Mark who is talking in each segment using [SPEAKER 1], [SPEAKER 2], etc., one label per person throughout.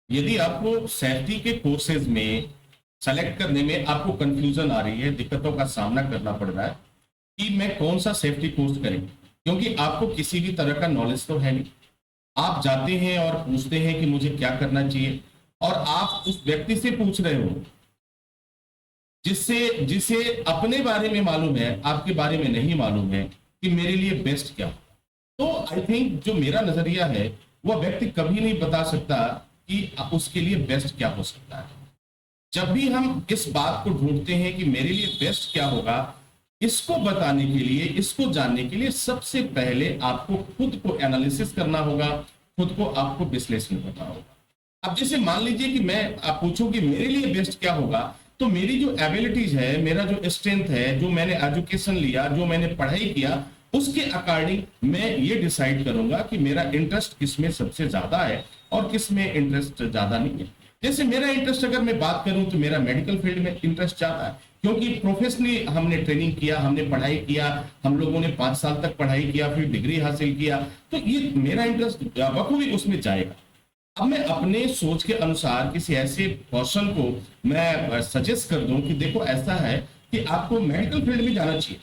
[SPEAKER 1] यदि आपको सेफ्टी के कोर्सेज में सेलेक्ट करने में आपको कंफ्यूजन आ रही है, दिक्कतों का सामना करना पड़ रहा है कि मैं कौन सा सेफ्टी कोर्स करें, क्योंकि आपको किसी भी तरह का नॉलेज तो है नहीं। आप जाते हैं और पूछते हैं कि मुझे क्या करना चाहिए, और आप उस व्यक्ति से पूछ रहे हो जिससे जिसे अपने बारे में मालूम है, आपके बारे में नहीं मालूम है कि मेरे लिए बेस्ट क्या हो। तो आई थिंक जो मेरा नजरिया है, वह व्यक्ति कभी नहीं बता सकता कि उसके लिए बेस्ट क्या हो सकता है। जब भी हम इस बात को ढूंढते हैं कि मेरे लिए बेस्ट क्या होगा, इसको बताने के लिए, इसको जानने के लिए सबसे पहले आपको खुद को एनालिसिस करना होगा, खुद को आपको विश्लेषण करना होगा। अब जैसे मान लीजिए कि मैं आप पूछूं कि मेरे लिए बेस्ट क्या होगा, तो मेरी जो एबिलिटीज है, मेरा जो स्ट्रेंथ है, जो मैंने एजुकेशन लिया, जो मैंने पढ़ाई किया, उसके अकॉर्डिंग मैं ये डिसाइड करूंगा कि मेरा इंटरेस्ट किसमें सबसे ज्यादा है और किसमें इंटरेस्ट ज्यादा नहीं है। जैसे मेरा इंटरेस्ट अगर मैं बात करूं तो मेरा मेडिकल फील्ड में इंटरेस्ट ज्यादा है, क्योंकि प्रोफेशनली हमने ट्रेनिंग किया, हमने पढ़ाई किया, हम लोगों ने 5 साल तक पढ़ाई किया, फिर डिग्री हासिल किया, तो ये मेरा इंटरेस्ट बखूबी उसमें जाएगा। अब मैं अपने सोच के अनुसार किसी ऐसे पर्सन को मैं सजेस्ट कर दूं कि देखो ऐसा है कि आपको मेडिकल फील्ड में जाना चाहिए,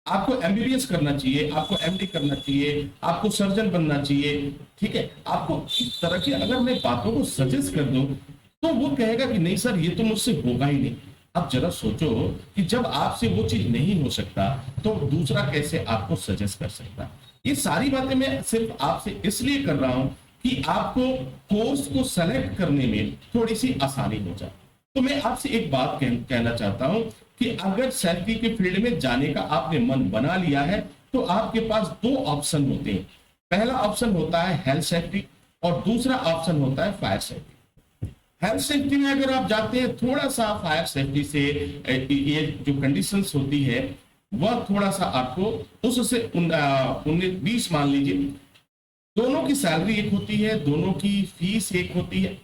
[SPEAKER 1] आपको एमबीबीएस करना चाहिए, आपको एमडी करना चाहिए, आपको सर्जन बनना चाहिए, ठीक है। आपको इस तरह की अगर मैं बातों को सजेस्ट कर दूं तो वो कहेगा कि नहीं सर, ये तो मुझसे होगा ही नहीं। अब जरा सोचो कि जब आपसे वो चीज नहीं हो सकता तो दूसरा कैसे आपको सजेस्ट कर सकता। ये सारी बातें मैं सिर्फ आपसे इसलिए कर रहा हूं कि आपको कोर्स को सेलेक्ट करने में थोड़ी सी आसानी हो जाए। तो मैं आपसे एक बात कहना चाहता हूं कि अगर सेफ्टी के फील्ड में जाने का आपने मन बना लिया है तो आपके पास 2 ऑप्शन होते हैं। पहला ऑप्शन होता है हेल्थ सेफ्टी और दूसरा ऑप्शन होता है फायर सेफ्टी। हेल्थ सेफ्टी में अगर आप जाते हैं, थोड़ा सा फायर सेफ्टी से ये जो कंडीशंस होती है वह थोड़ा सा आपको उससे 19-20 मान लीजिए, दोनों की सैलरी एक होती है, दोनों की फीस एक होती है,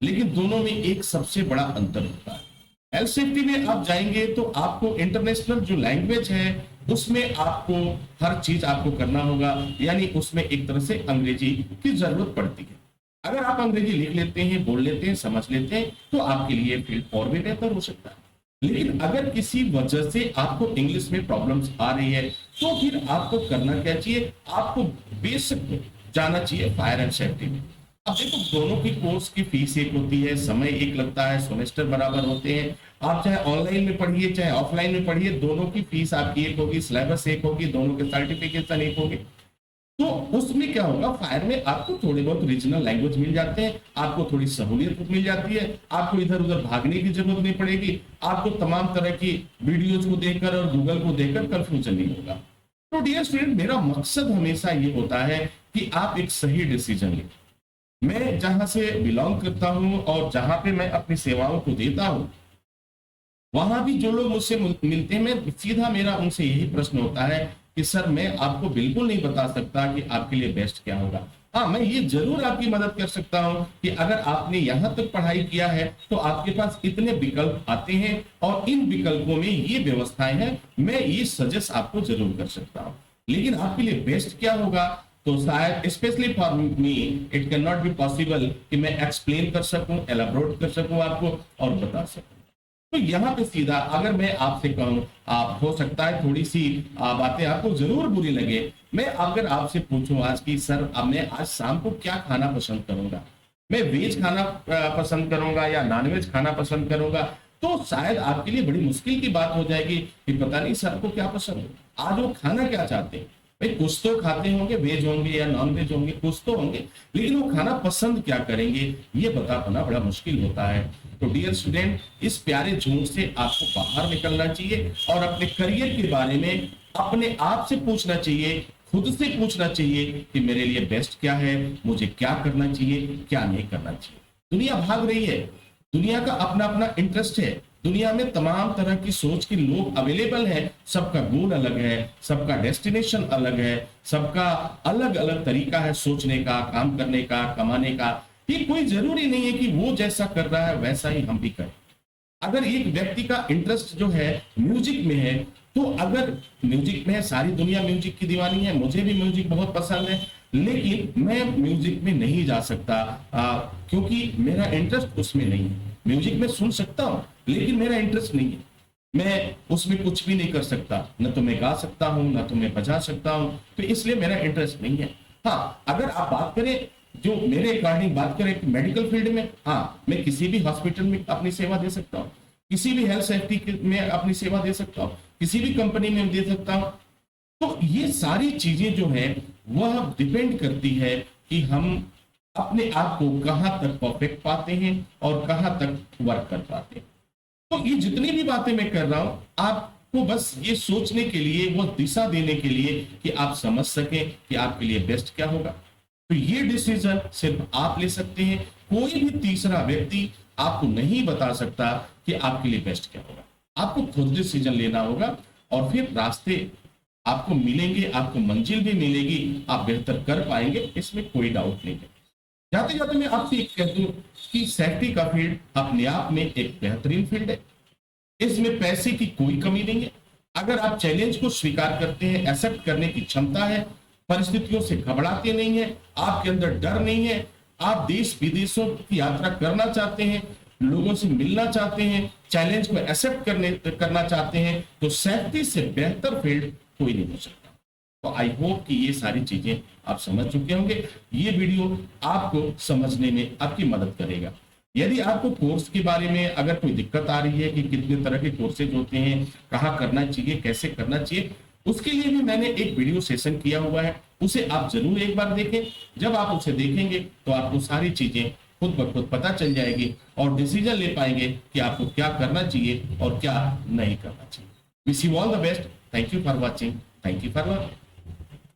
[SPEAKER 1] लेकिन दोनों में एक सबसे बड़ा अंतर होता है। हेल्थ सेफ्टी में आप जाएंगे तो आपको इंटरनेशनल जो लैंग्वेज है उसमें आपको हर चीज आपको करना होगा, यानी उसमें एक तरह से अंग्रेजी की जरूरत पड़ती है। अगर आप अंग्रेजी लिख लेते हैं, बोल लेते हैं, समझ लेते हैं तो आपके लिए फील्ड और भी बेहतर हो सकता है। लेकिन अगर किसी वजह से आपको इंग्लिश में प्रॉब्लम्स आ रही है तो फिर आपको करना क्या चाहिए, आपको बेसिक जाना चाहिए फायर एंड सेफ्टी में। अब देखो, दोनों की कोर्स की फीस एक होती है, समय एक लगता है, सेमेस्टर बराबर होते हैं। आप चाहे ऑनलाइन में पढ़िए चाहे ऑफलाइन में पढ़िए, दोनों की फीस आपकी एक होगी, सिलेबस एक होगी, दोनों के सर्टिफिकेशन एक होगी। तो उसमें क्या होगा, फायर में आपको थोड़े बहुत रीजनल लैंग्वेज मिल जाते हैं, आपको थोड़ी सहूलियत मिल जाती है, आपको इधर उधर भागने की जरूरत नहीं पड़ेगी, आपको तमाम तरह की वीडियोज को देखकर और गूगल को देखकर कंफ्यूजन नहीं होगा। तो डियर स्टूडेंट, मेरा मकसद हमेशा ये होता है कि आप एक सही डिसीजन लें। मैं जहां से बिलोंग करता हूं और जहां पे मैं अपनी सेवाओं को देता हूं, वहां भी जो लोग मुझसे मिलते हैं, मैं सीधा मेरा उनसे यही प्रश्न होता है कि सर, मैं आपको बिल्कुल नहीं बता सकता कि आपके लिए बेस्ट क्या होगा। हाँ, मैं ये जरूर आपकी मदद कर सकता हूं कि अगर आपने यहां तक पढ़ाई किया है तो आपके पास इतने विकल्प आते हैं और इन विकल्पों में ये व्यवस्थाएं हैं, मैं ये सजेस्ट आपको जरूर कर सकता हूं। लेकिन आपके लिए बेस्ट क्या होगा, तो शायद specially for me it can not be possible कि मैं एक्सप्लेन कर सकूं, एलाबोरेट कर सकूं आपको और बता सकूं। तो यहाँ पे सीधा अगर मैं आपसे कहूं, आप हो सकता है थोड़ी सी बातें आपको जरूर बुरी लगे, मैं अगर आपसे पूछूं आज की सर, अब मैं आज शाम को क्या खाना पसंद करूंगा, मैं वेज खाना पसंद करूंगा या नॉनवेज खाना पसंद करूंगा, तो शायद आपके लिए बड़ी मुश्किल की बात हो जाएगी कि पता नहीं सर को क्या पसंद है, आज वो खाना क्या चाहते हैं। भाई कुछ तो खाते होंगे, वेज होंगे या नॉन वेज होंगे, कुछ तो होंगे, लेकिन वो खाना पसंद क्या करेंगे ये बता पाना बड़ा मुश्किल होता है। तो डियर स्टूडेंट, इस प्यारे झूठ से आपको बाहर निकलना चाहिए और अपने करियर के बारे में अपने आप से पूछना चाहिए, खुद से पूछना चाहिए कि मेरे लिए बेस्ट क्या है, मुझे क्या करना चाहिए, क्या नहीं करना चाहिए। दुनिया भाग रही है, दुनिया का अपना अपना इंटरेस्ट है, दुनिया में तमाम तरह की सोच के लोग अवेलेबल हैं, सबका गोल अलग है, सबका डेस्टिनेशन अलग है, सबका अलग अलग तरीका है सोचने का, काम करने का, कमाने का। ये कोई जरूरी नहीं है कि वो जैसा कर रहा है वैसा ही हम भी करें। अगर एक व्यक्ति का इंटरेस्ट जो है म्यूजिक में है, तो अगर म्यूजिक में है, सारी दुनिया म्यूजिक की दीवानी है, मुझे भी म्यूजिक बहुत पसंद है, लेकिन मैं म्यूजिक में नहीं जा सकता क्योंकि मेरा इंटरेस्ट उसमें नहीं है। म्यूजिक में सुन सकता हूँ लेकिन मेरा इंटरेस्ट नहीं है, मैं उसमें कुछ भी नहीं कर सकता, न तो मैं गा सकता हूँ न तो मैं बजा सकता हूँ, तो इसलिए मेरा इंटरेस्ट नहीं है। हाँ, अगर आप बात करें, जो मेरे अकॉर्डिंग बात करें कि मेडिकल फील्ड में, हाँ मैं किसी भी हॉस्पिटल में अपनी सेवा दे सकता हूँ, किसी भी हेल्थ सेफ्टी में अपनी सेवा दे सकता हूँ, किसी भी कंपनी में दे सकता हूँ। तो ये सारी चीजें जो है वह डिपेंड करती है कि हम अपने आप को कहां तक परफेक्ट पाते हैं और कहां तक वर्क कर पाते हैं। तो ये जितनी भी बातें मैं कर रहा हूं, आपको बस ये सोचने के लिए, वो दिशा देने के लिए कि आप समझ सकें कि आपके लिए बेस्ट क्या होगा। तो ये डिसीजन सिर्फ आप ले सकते हैं, कोई भी तीसरा व्यक्ति आपको नहीं बता सकता कि आपके लिए बेस्ट क्या होगा। आपको खुद डिसीजन लेना होगा और फिर रास्ते आपको मिलेंगे, आपको मंजिल भी मिलेगी, आप बेहतर कर पाएंगे, इसमें कोई डाउट नहीं है। जाते जाते मैं आपसे एक कह दूं कि सेफ्टी का फील्ड अपने आप में एक बेहतरीन फील्ड है, इसमें पैसे की कोई कमी नहीं है। अगर आप चैलेंज को स्वीकार करते हैं, एक्सेप्ट करने की क्षमता है, परिस्थितियों से घबराते नहीं है, आपके अंदर डर नहीं है, आप देश विदेशों की यात्रा करना चाहते हैं, लोगों से मिलना चाहते हैं, चैलेंज को एक्सेप्ट करना चाहते हैं, तो सेफ्टी से बेहतर फील्ड कोई नहीं हो सकता। तो आई होप कि ये सारी चीजें आप समझ चुके होंगे। ये वीडियो आपको समझने में आपकी मदद करेगा। यदि आपको कोर्स के बारे में अगर कोई दिक्कत आ रही है कि कितने तरह के कोर्सेज होते हैं, कहाँ करना चाहिए, कैसे करना चाहिए, उसके लिए भी मैंने एक वीडियो सेशन किया हुआ है, उसे आप जरूर एक बार देखें। जब आप उसे देखेंगे तो आपको सारी चीजें खुद ब खुद पता चल जाएगी और डिसीजन ले पाएंगे कि आपको क्या करना चाहिए और क्या नहीं करना चाहिए। Wish you all the best. Thank you for watching. Thank you for learning.